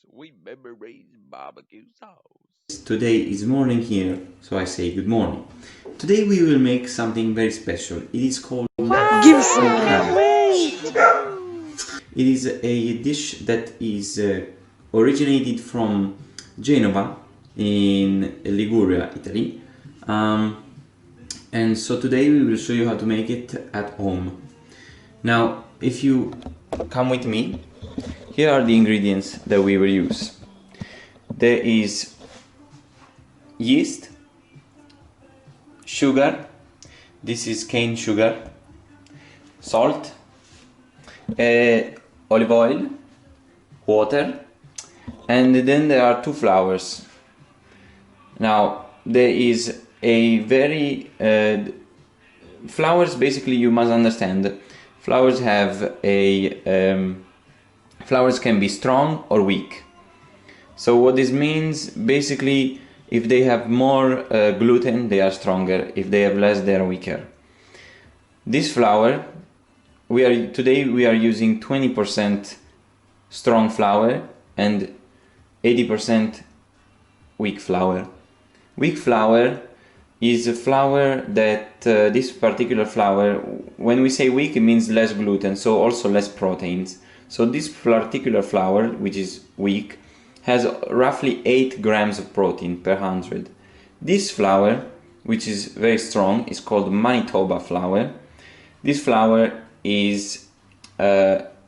sweet memories, barbecue sauce. Today is morning here, so I say good morning. Today we will make something very special. It is called Give some focaccia. wait. It is a dish that is originated from Genova in Liguria, Italy. Um, and so today we will show you how to make it at home. Now, if you come with me, here are the ingredients that we will use. There is yeast, sugar, this is cane sugar, salt, olive oil, water, and then there are two flours. Now there is a very flours, basically you must understand, flours have a flours can be strong or weak. So what this means, basically, if they have more gluten, they are stronger. If they have less, they are weaker. This flour, today we are using 20% strong flour and 80% weak flour. Weak flour is a flour that this particular flour, when we say weak, it means less gluten, so also less proteins. So this particular flour, which is weak, has roughly 8 grams of protein per 100. This flour, which is very strong, is called Manitoba flour. This flour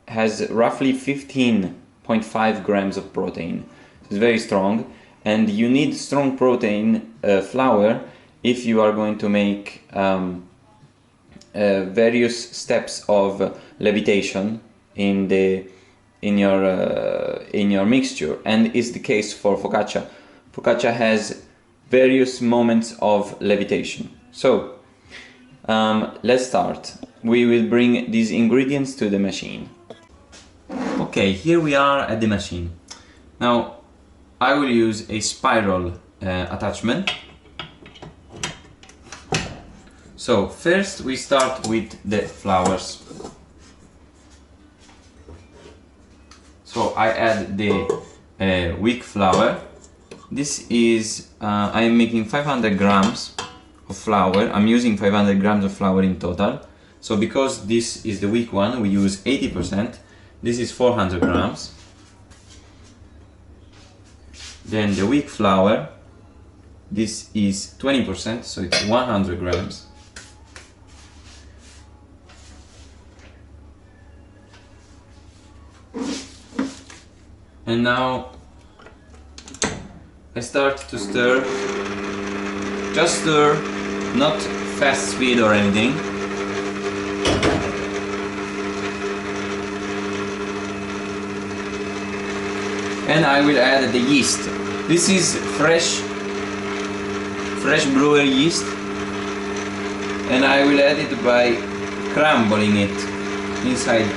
has roughly 15.5 grams of protein. It's very strong, and you need strong protein flour if you are going to make various steps of levitation in your mixture, and is the case for focaccia. Focaccia has various moments of levitation. So let's start. We will bring these ingredients to the machine. Okay, here we are at the machine. Now I will use a spiral attachment. So first we start with the flours. So I add the weak flour. This is, I am making 500 grams of flour. I'm using 500 grams of flour in total. So because this is the weak one, we use 80%. This is 400 grams. Then the weak flour, this is 20%, so it's 100 grams. And now I start to stir. Just stir, not fast speed or anything. And I will add the yeast. This is fresh brewer yeast, and I will add it by crumbling it inside.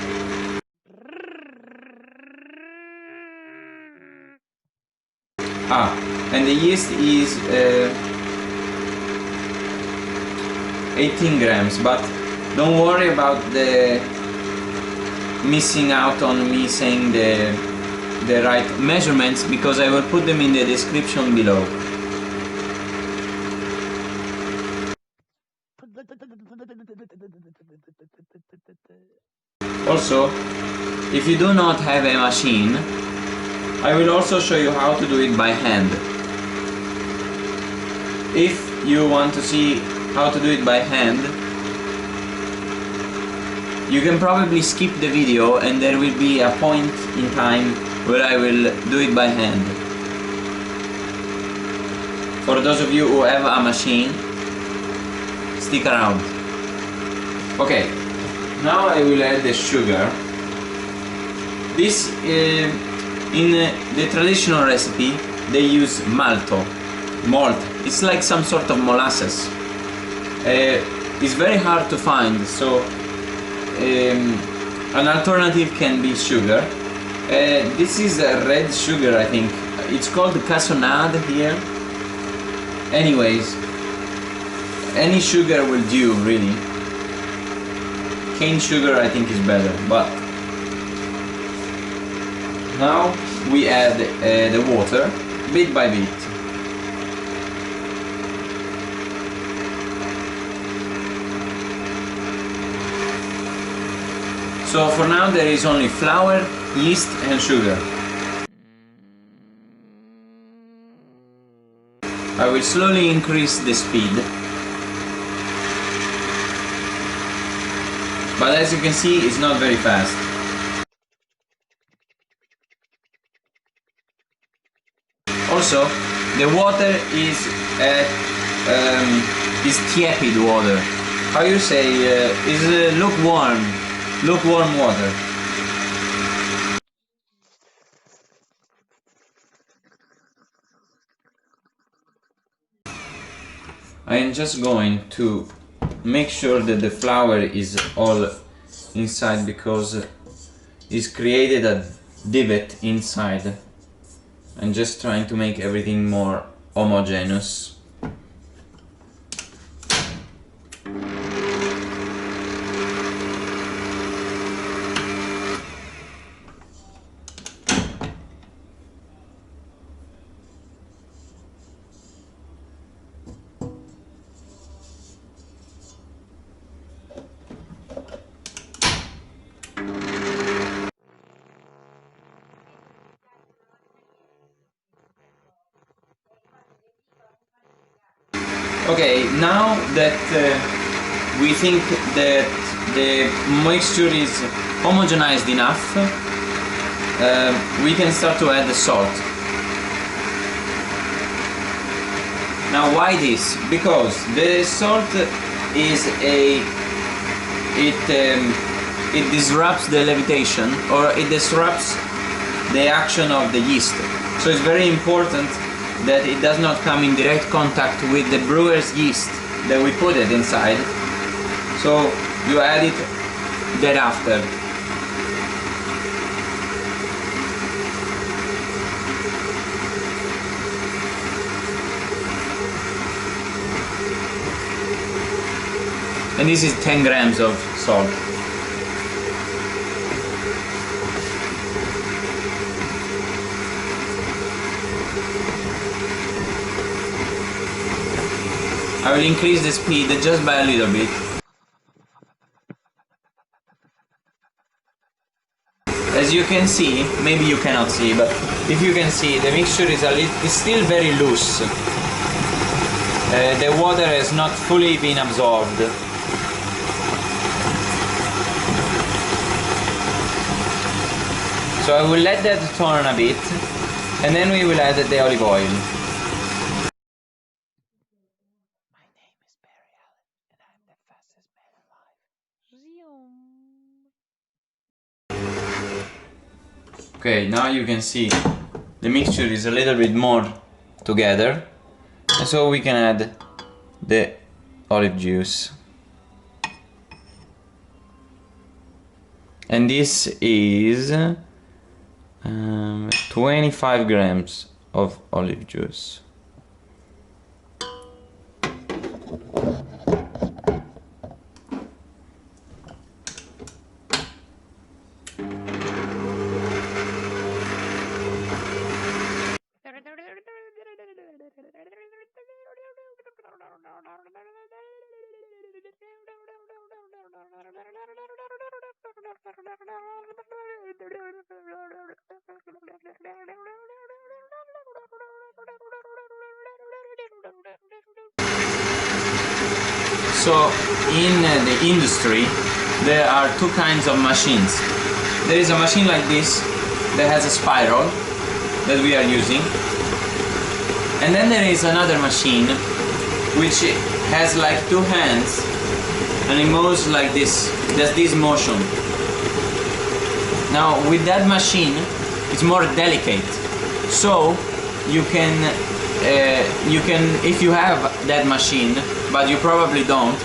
And the yeast is 18 grams, but don't worry about the missing out on me saying the right measurements, because I will put them in the description below. Also, if you do not have a machine, I will also show you how to do it by hand. If you want to see how to do it by hand, you can probably skip the video and there will be a point in time where I will do it by hand. For those of you who have a machine, stick around. Okay, now I will add the sugar. This in the traditional recipe they use malt. It's like some sort of molasses. It's very hard to find, so an alternative can be sugar. This is a red sugar, I think. It's called cassonade here. Anyways, any sugar will do, really. Cane sugar I think is better, but Now we add the water bit by bit. So for now there is only flour, yeast and sugar. I will slowly increase the speed. But as you can see, it's not very fast. Also, the water is tiepid water. How you say? Is lukewarm water. I am just going to make sure that the flour is all inside, because it's created a divot inside. I'm just trying to make everything more homogeneous. Okay, now that we think that the mixture is homogenized enough, we can start to add the salt. Now why this? Because the salt is it disrupts the levitation, or it disrupts the action of the yeast. So it's very important that it does not come in direct contact with the brewer's yeast that we put it inside. So you add it thereafter. And this is 10 grams of salt. I will increase the speed just by a little bit. As you can see, maybe you cannot see, but if you can see, the mixture is still very loose. The water has not fully been absorbed. So I will let that turn a bit, and then we will add the olive oil. Okay, now you can see the mixture is a little bit more together, and so we can add the olive juice. And this is 25 grams of olive juice. So in the industry there are two kinds of machines. There is a machine like this that has a spiral that we are using, and then there is another machine which has like two hands and it moves like this, does this motion. Now with that machine it's more delicate, so you can if you have that machine, but you probably don't,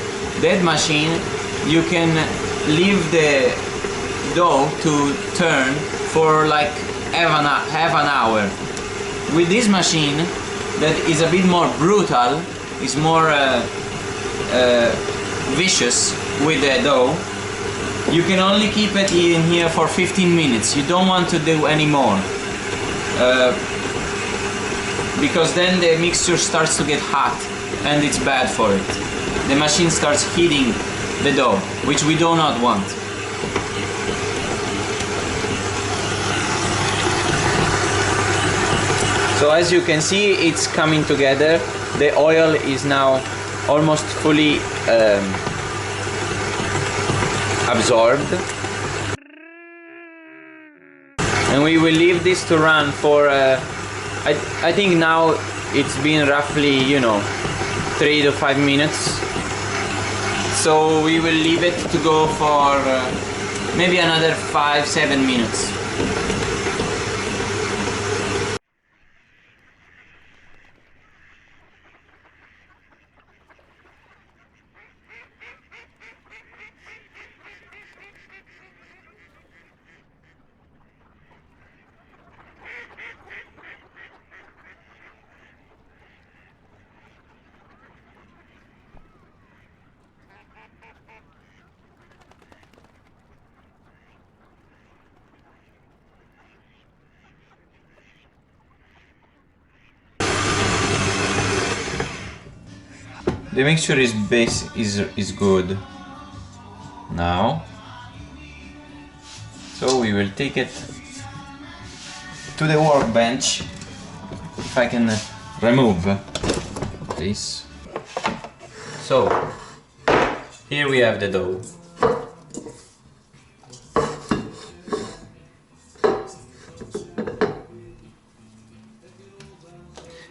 that machine you can leave the dough to turn for like half an hour. With this machine that is a bit more brutal, is more vicious with the dough, You can only keep it in here for 15 minutes. You don't want to do any more. Because then the mixture starts to get hot and it's bad for it. The machine starts heating the dough, which we do not want. So as you can see, it's coming together. The oil is now almost fully absorbed. And we will leave this to run for, I think now it's been roughly, 3 to 5 minutes. So we will leave it to go for maybe another 5-7 minutes. The mixture is good now, so we will take it to the workbench. If I can remove this. So here we have the dough.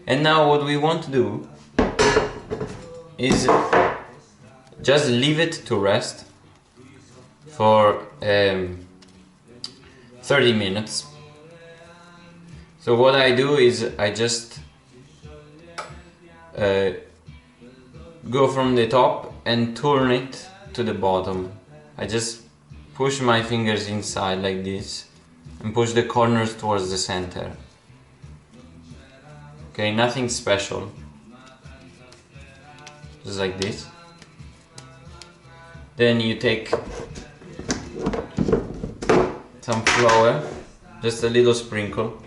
And now what we want to do is just leave it to rest for 30 minutes. So what I do is I just go from the top and turn it to the bottom. I just push my fingers inside like this and push the corners towards the center. Okay, nothing special. Just like this. Then you take some flour, just a little sprinkle,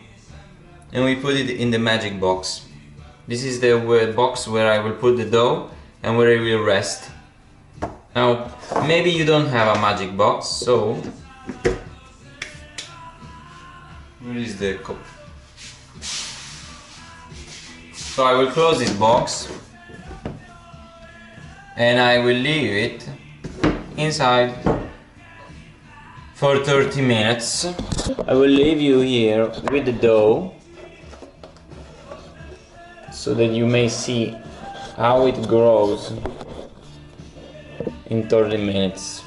and we put it in the magic box. This is the box where I will put the dough and where it will rest. Now, maybe you don't have a magic box, so where is the cup? So I will close this box and I will leave it inside for 30 minutes. I will leave you here with the dough so that you may see how it grows in 30 minutes.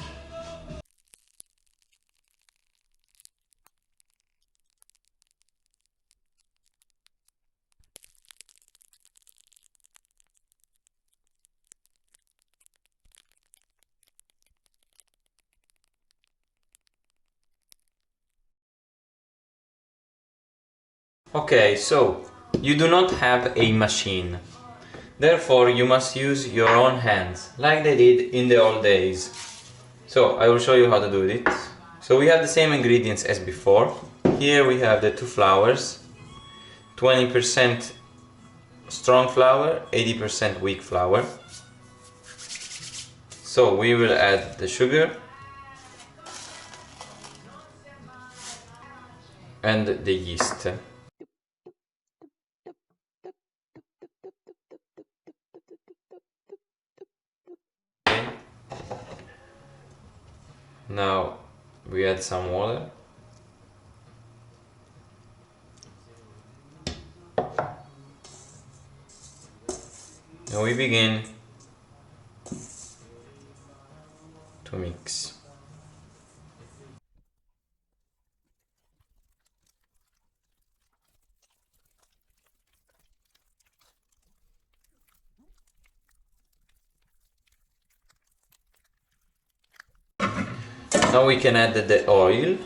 Okay, so you do not have a machine. Therefore, you must use your own hands, like they did in the old days. So, I will show you how to do it. So, we have the same ingredients as before. Here we have the 2 flours, 20% strong flour, 80% weak flour. So, we will add the sugar and the yeast. Now we add some water. And we begin to mix. Now we can add the oil.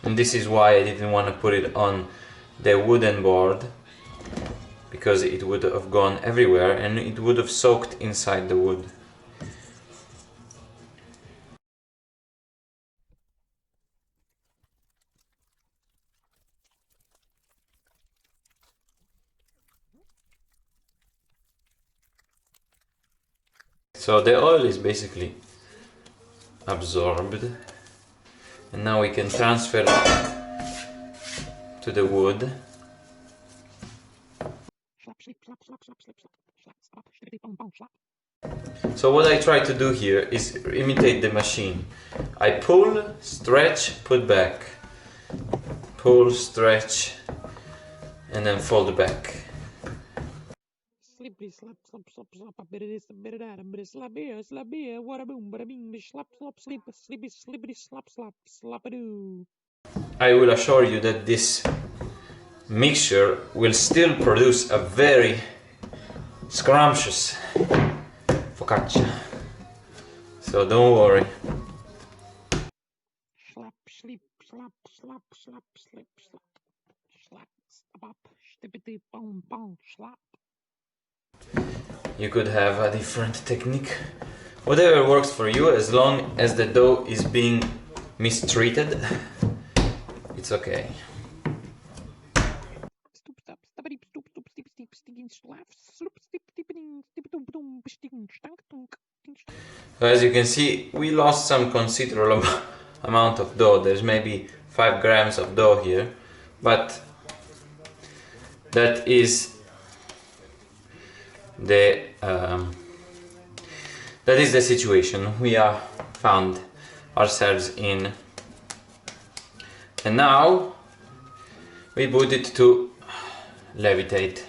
And this is why I didn't want to put it on the wooden board, because it would have gone everywhere and it would have soaked inside the wood. So the oil is basically absorbed, and now we can transfer to the wood. So what I try to do here is imitate the machine. I pull, stretch, put back. Pull, stretch, and then fold back. Slippity slap slap slap slap a bit of this a bit of that a bit of slap here what a boom but a bing slap slap slip slippy slippity slap slap slap a doo. I will assure you that this mixture will still produce a very scrumptious focaccia. So don't worry. Slap slip slap slap slap slip slap slap slap slippity boom boom slap. You could have a different technique. Whatever works for you, as long as the dough is being mistreated, it's okay. Stoop stop stoppity stoop stoop steep steep sticking slap sloop steep tipping stip dum dum sticking stank tunk. So as you can see, we lost some considerable amount of dough. There's maybe 5 grams of dough here, but that is the situation we are found ourselves in. And now we put it to levitate.